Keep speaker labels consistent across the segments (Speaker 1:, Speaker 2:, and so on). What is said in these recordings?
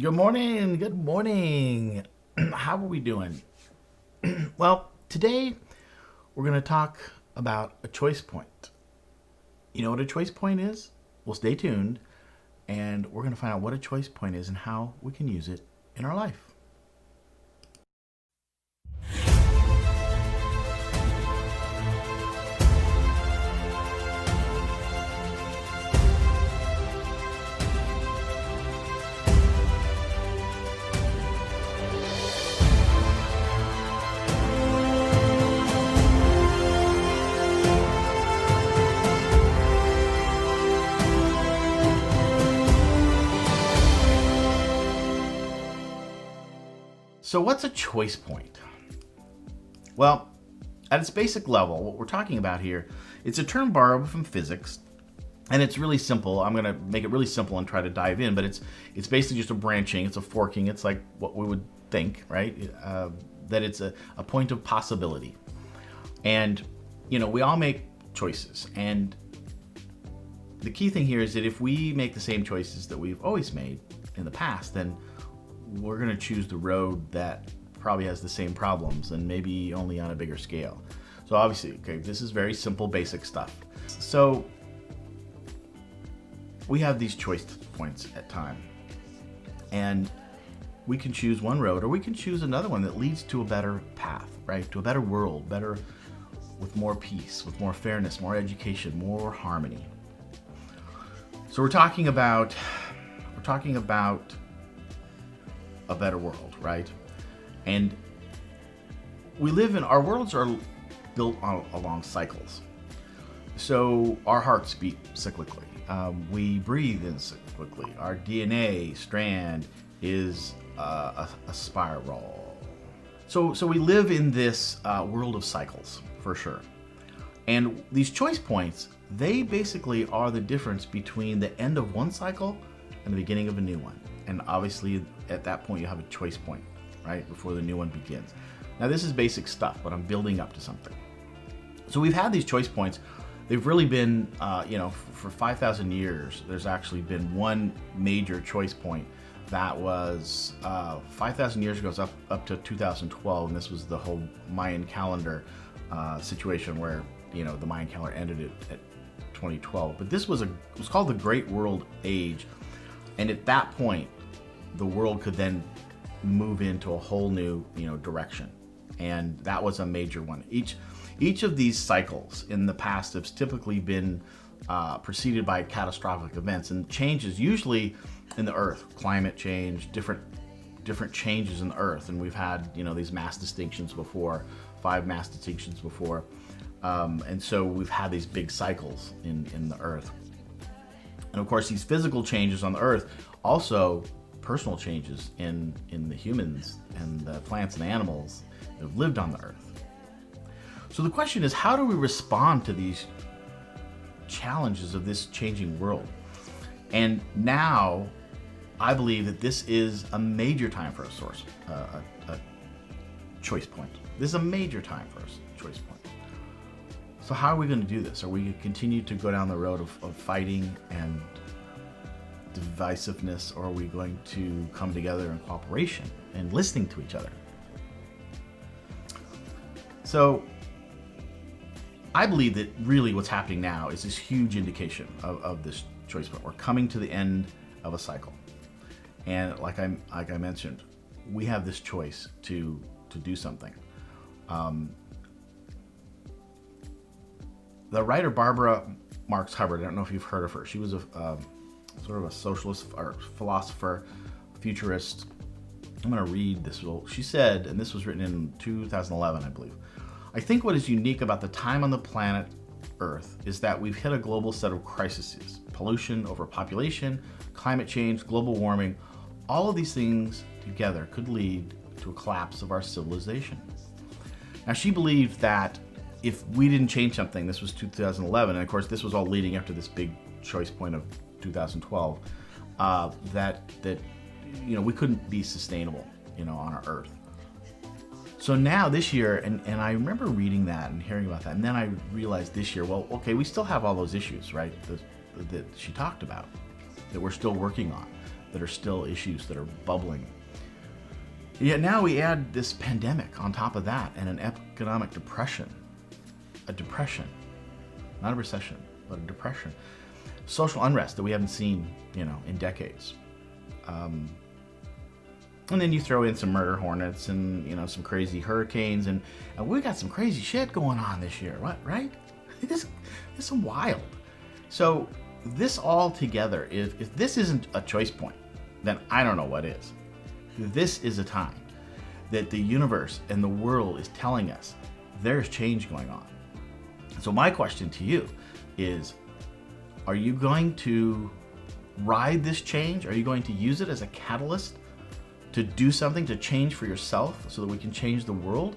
Speaker 1: Good morning. Good morning. How are we doing? Well, today we're going to talk about a choice point. You know what a choice point is? Well, stay tuned and we're going to find out what a choice point is and how we can use it in our life. So, what's a choice point? Well, at its basic level, what we're talking about here, it's a term borrowed from physics, and it's really simple. I'm going to make it really simple and try to dive in, but it's basically just a branching, it's a forking, it's like what we would think, right? That it's a point of possibility. And, we all make choices, and the key thing here is that if we make the same choices that we've always made in the past, then we're going to choose the road that probably has the same problems and maybe only on a bigger scale. So obviously, okay, this is very simple, basic stuff. So we have these choice points at time, and we can choose one road or we can choose another one that leads to a better path, right? To a better world, better with more peace, with more fairness, more education, more harmony. So we're talking about a better world, right? And our worlds are built along cycles. So our hearts beat cyclically. We breathe in cyclically. Our DNA strand is a spiral. So we live in this world of cycles, for sure. And these choice points, they basically are the difference between the end of one cycle and the beginning of a new one. And obviously, at that point, you have a choice point, right, before the new one begins. Now, this is basic stuff, but I'm building up to something. So we've had these choice points. They've really been, for 5,000 years, there's actually been one major choice point that was 5,000 years ago, up to 2012, and this was the whole Mayan calendar situation where, the Mayan calendar ended at 2012. But this it was called the Great World Age, and at that point, the world could then move into a whole new, direction. And that was a major one. Each of these cycles in the past have typically been preceded by catastrophic events and changes, usually in the earth, climate change, different changes in the earth. And we've had, these mass distinctions before, 5 mass distinctions before. And so we've had these big cycles in the earth. And of course, these physical changes on the earth, also personal changes in the humans and the plants and animals that have lived on the earth. So the question is, how do we respond to these challenges of this changing world? And now, I believe that this is a major time for a choice point. This is a major time for a choice point. So how are we going to do this? Are we going to continue to go down the road of fighting and divisiveness, or are we going to come together in cooperation and listening to each other? So I believe that really what's happening now is this huge indication of this choice point. We're coming to the end of a cycle. And like I mentioned, we have this choice to do something. The writer Barbara Marx Hubbard, I don't know if you've heard of her. She was a sort of a socialist or philosopher, futurist. I'm going to read this. She said, and this was written in 2011, I believe, "I think what is unique about the time on the planet Earth is that we've hit a global set of crises: pollution, overpopulation, climate change, global warming. All of these things together could lead to a collapse of our civilization." Now, she believed that if we didn't change something, this was 2011, and of course this was all leading up to this big choice point of 2012, that we couldn't be sustainable, on our Earth. So now this year, and I remember reading that and hearing about that, and then I realized this year, well, okay, we still have all those issues, right, that she talked about, that we're still working on, that are still issues that are bubbling. Yet now we add this pandemic on top of that and an economic depression. A depression. Not a recession, but a depression. Social unrest that we haven't seen, in decades. And then you throw in some murder hornets and, some crazy hurricanes, and we got some crazy shit going on this year. What, right? This is some wild. So this all together, if this isn't a choice point, then I don't know what is. This is a time that the universe and the world is telling us there's change going on. So my question to you is, are you going to ride this change? Are you going to use it as a catalyst to do something, to change for yourself so that we can change the world?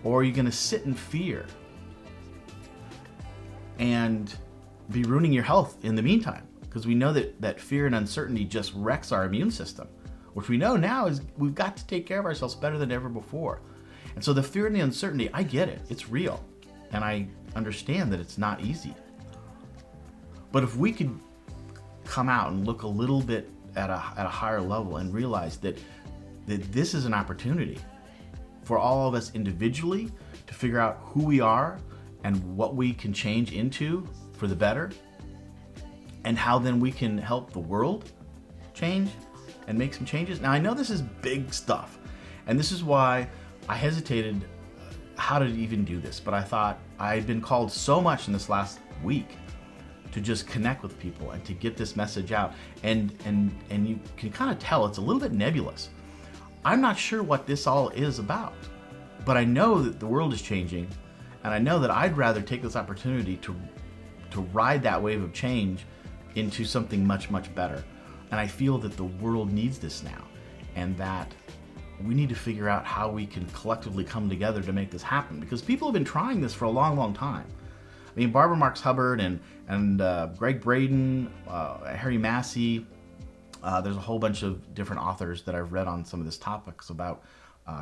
Speaker 1: Or are you going to sit in fear and be ruining your health in the meantime? Because we know that fear and uncertainty just wrecks our immune system, which we know now is we've got to take care of ourselves better than ever before. And so the fear and the uncertainty, I get it. It's real. And I understand that it's not easy. But if we could come out and look a little bit at a higher level and realize that this is an opportunity for all of us individually to figure out who we are and what we can change into for the better, and how then we can help the world change and make some changes. Now I know this is big stuff, and this is why I hesitated how to even do this, but I thought I had been called so much in this last week to just connect with people and to get this message out, and you can kind of tell it's a little bit nebulous. I'm not sure what this all is about, but I know that the world is changing, and I know that I'd rather take this opportunity to ride that wave of change into something much, much better. And I feel that the world needs this now, and that we need to figure out how we can collectively come together to make this happen, because people have been trying this for a long, long time. I mean, Barbara Marx Hubbard and Greg Braden, Harry Massey, there's a whole bunch of different authors that I've read on some of this topics about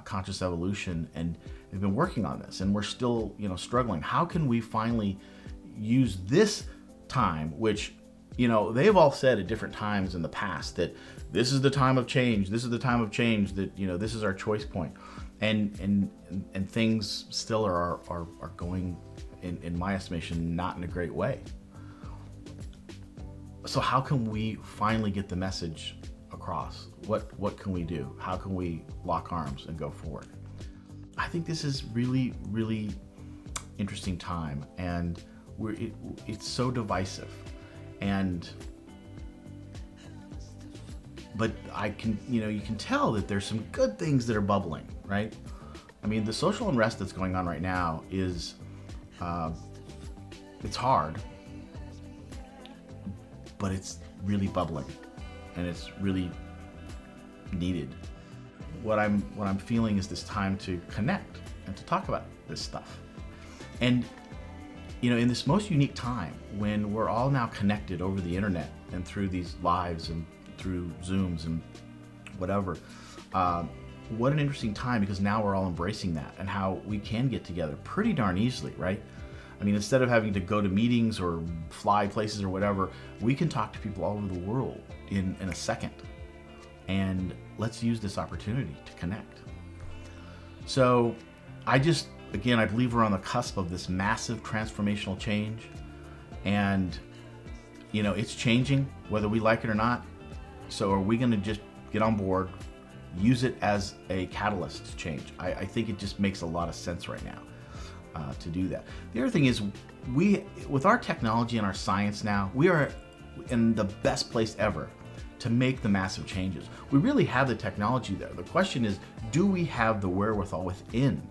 Speaker 1: conscious evolution, and they've been working on this, and we're still, struggling. How can we finally use this time, which, they've all said at different times in the past that this is the time of change, this is the time of change, that, this is our choice point, and things still are going, in my estimation, not in a great way. So how can we finally get the message across? What can we do? How can we lock arms and go forward? I think this is really, really interesting time, and it's so divisive, but I can, you can tell that there's some good things that are bubbling, right? I mean, the social unrest that's going on right now is, it's hard, but it's really bubbling, and it's really needed. What I'm feeling is this time to connect and to talk about this stuff. And in this most unique time when we're all now connected over the internet and through these lives and through Zooms and whatever, what an interesting time, because now we're all embracing that and how we can get together pretty darn easily, right? I mean, instead of having to go to meetings or fly places or whatever, we can talk to people all over the world in a second. And let's use this opportunity to connect. So I believe we're on the cusp of this massive transformational change. And, it's changing whether we like it or not. So are we going to just get on board, use it as a catalyst to change? I think it just makes a lot of sense right now. To do that. The other thing is, with our technology and our science now, we are in the best place ever to make the massive changes. We really have the technology there. The question is, do we have the wherewithal within?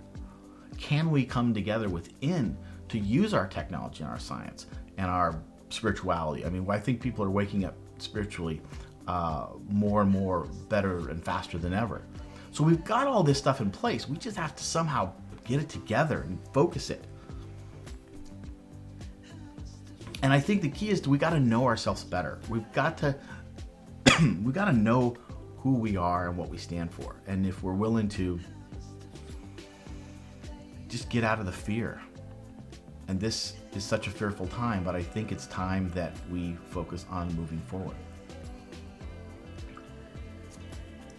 Speaker 1: Can we come together within to use our technology and our science and our spirituality? I mean, I think people are waking up spiritually more and more, better and faster than ever. So we've got all this stuff in place. We just have to somehow get it together and focus it. And I think the key is we got to know ourselves better. We've got to know who we are and what we stand for. And if we're willing to just get out of the fear. And this is such a fearful time, but I think it's time that we focus on moving forward.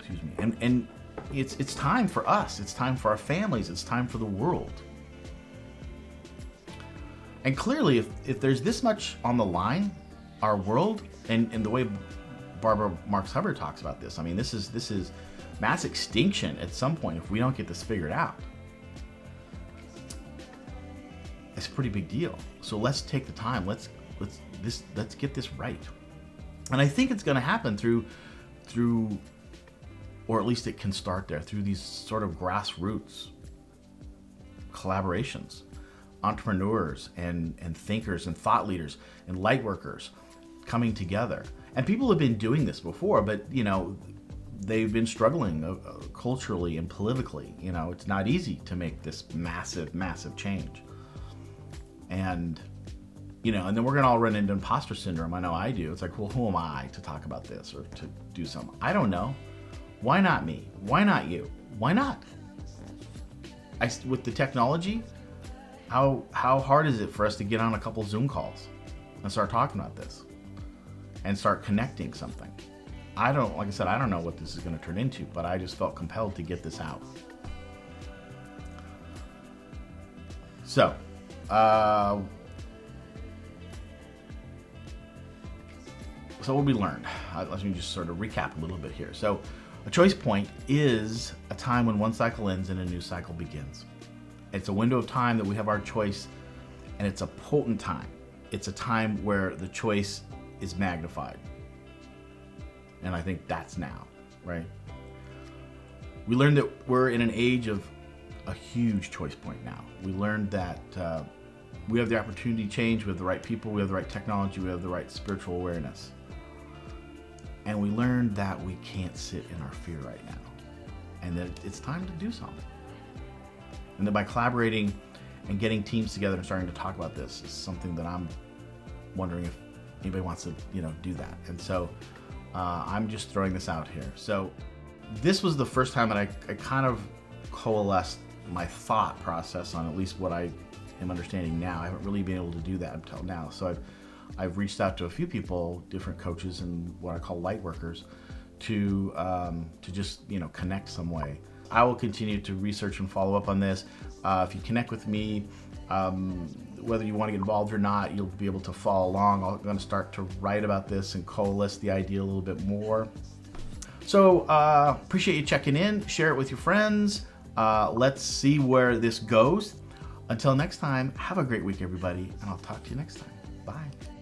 Speaker 1: excuse me, and it's time for us. It's time for our families. It's time for the world. And clearly, if there's this much on the line, our world, and the way Barbara Marx Hubbard talks about this, I mean, this is mass extinction at some point if we don't get this figured out. It's a pretty big deal. So let's take the time. Let's get this right. And I think it's going to happen through, or at least it can start there, through these sort of grassroots collaborations, entrepreneurs and thinkers and thought leaders and light workers coming together. And people have been doing this before, but they've been struggling culturally and politically. It's not easy to make this massive change. And and then we're gonna all run into imposter syndrome. I know I do. It's like, well, who am I to talk about this or to do something? I don't know. Why not me? Why not you? Why not? With the technology, how hard is it for us to get on a couple Zoom calls and start talking about this and start connecting something? Like I said, I don't know what this is going to turn into, but I just felt compelled to get this out. So, so what we learned, let me just sort of recap a little bit here. So a choice point is a time when one cycle ends and a new cycle begins. It's a window of time that we have our choice, and it's a potent time. It's a time where the choice is magnified. And I think that's now, right? We learned that we're in an age of a huge choice point now. We learned that we have the opportunity to change. We have the right people, we have the right technology, we have the right spiritual awareness. And we learned that we can't sit in our fear right now, and that it's time to do something. And that by collaborating and getting teams together and starting to talk about this is something that I'm wondering if anybody wants to, do that. And so I'm just throwing this out here. So this was the first time that I kind of coalesced my thought process on at least what I am understanding now. I haven't really been able to do that until now. So I've reached out to a few people, different coaches and what I call light workers, to just connect some way. I will continue to research and follow up on this. If you connect with me, whether you want to get involved or not, you'll be able to follow along. I'm going to start to write about this and coalesce the idea a little bit more. So appreciate you checking in. Share it with your friends. Let's see where this goes. Until next time, have a great week, everybody, and I'll talk to you next time. Bye.